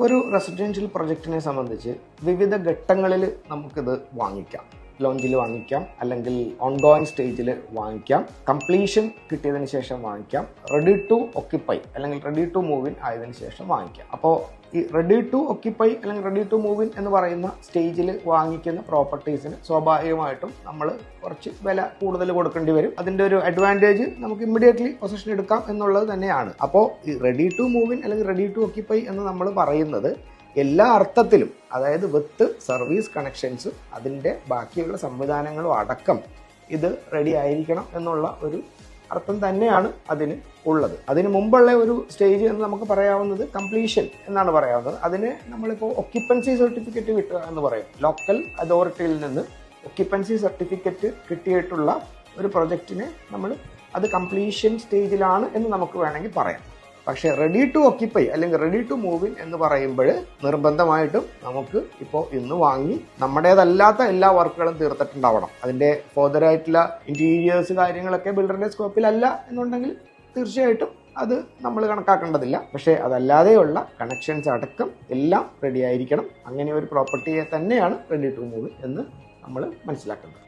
ഒരു റെസിഡൻഷ്യൽ പ്രൊജക്റ്റിനെ സംബന്ധിച്ച് വിവിധ ഘട്ടങ്ങളിൽ നമുക്കിത് വാങ്ങിക്കാം. ലോഞ്ചിൽ വാങ്ങിക്കാം, അല്ലെങ്കിൽ ഓൺഗോയിങ് സ്റ്റേജിൽ വാങ്ങിക്കാം, കംപ്ലീഷൻ കിട്ടിയതിന് ശേഷം വാങ്ങിക്കാം, റെഡി ടു ഒക്യുപ്പൈ അല്ലെങ്കിൽ റെഡി ടു മൂവ് ഇൻ ആയതിനു ശേഷം വാങ്ങിക്കാം. അപ്പോൾ ഈ റെഡി ടു ഒക്യുപ്പൈ അല്ലെങ്കിൽ റെഡി ടു മൂവ് ഇൻ എന്ന് പറയുന്ന സ്റ്റേജിൽ വാങ്ങിക്കുന്ന പ്രോപ്പർട്ടീസിന് സ്വാഭാവികമായിട്ടും നമ്മൾ കുറച്ച് വില കൂടുതൽ കൊടുക്കേണ്ടി വരും. അതിൻ്റെ ഒരു അഡ്വാൻറ്റേജ് നമുക്ക് ഇമ്മീഡിയറ്റ്ലി പൊസിഷൻ എടുക്കാം എന്നുള്ളത് തന്നെയാണ്. അപ്പോൾ ഈ റെഡി ടു മൂവ് ഇൻ അല്ലെങ്കിൽ റെഡി ടു ഒക്യുപ്പൈ എന്ന് നമ്മൾ പറയുന്നത് എല്ലാ അർത്ഥത്തിലും, അതായത് വിത്ത് സർവീസ് കണക്ഷൻസ് അതിൻ്റെ ബാക്കിയുള്ള സംവിധാനങ്ങളും അടക്കം ഇത് റെഡി ആയിരിക്കണം എന്നുള്ള ഒരു അർത്ഥം തന്നെയാണ് അതിന് ഉള്ളത്. അതിന് മുമ്പുള്ള ഒരു സ്റ്റേജ് എന്ന് നമുക്ക് പറയാവുന്നത് കംപ്ലീഷൻ എന്നാണ് പറയാവുന്നത്. അതിന് നമ്മളിപ്പോൾ ഒക്യുപ്പൻസി സർട്ടിഫിക്കറ്റ് കിട്ടുക എന്ന് പറയും. ലോക്കൽ അതോറിറ്റിയിൽ നിന്ന് ഒക്യുപ്പൻസി സർട്ടിഫിക്കറ്റ് കിട്ടിയിട്ടുള്ള ഒരു പ്രൊജക്റ്റിനെ നമ്മൾ അത് കംപ്ലീഷൻ സ്റ്റേജിലാണ് എന്ന് നമുക്ക് വേണമെങ്കിൽ പറയാം. പക്ഷേ റെഡി ടു ഒക്യുപ്പൈ അല്ലെങ്കിൽ റെഡി ടു മൂവ് ഇൻ എന്ന് പറയുമ്പോൾ നിർബന്ധമായിട്ടും നമുക്ക് ഇപ്പോൾ ഇന്ന് വാങ്ങി നമ്മുടേതല്ലാത്ത എല്ലാ വർക്കുകളും തീർത്തിട്ടുണ്ടാവണം. അതിൻ്റെ ഫർദറായിട്ടുള്ള ഇൻറ്റീരിയേഴ്സ് കാര്യങ്ങളൊക്കെ ബിൽഡറിൻ്റെ സ്കോപ്പിലല്ല എന്നുണ്ടെങ്കിൽ തീർച്ചയായിട്ടും അത് നമ്മൾ കണക്കാക്കേണ്ടതില്ല. പക്ഷേ അതല്ലാതെയുള്ള കണക്ഷൻസ് അടക്കം എല്ലാം റെഡി ആയിരിക്കണം. അങ്ങനെ ഒരു പ്രോപ്പർട്ടിയെ തന്നെയാണ് റെഡി ടു മൂവ് എന്ന് നമ്മൾ മനസ്സിലാക്കേണ്ടത്.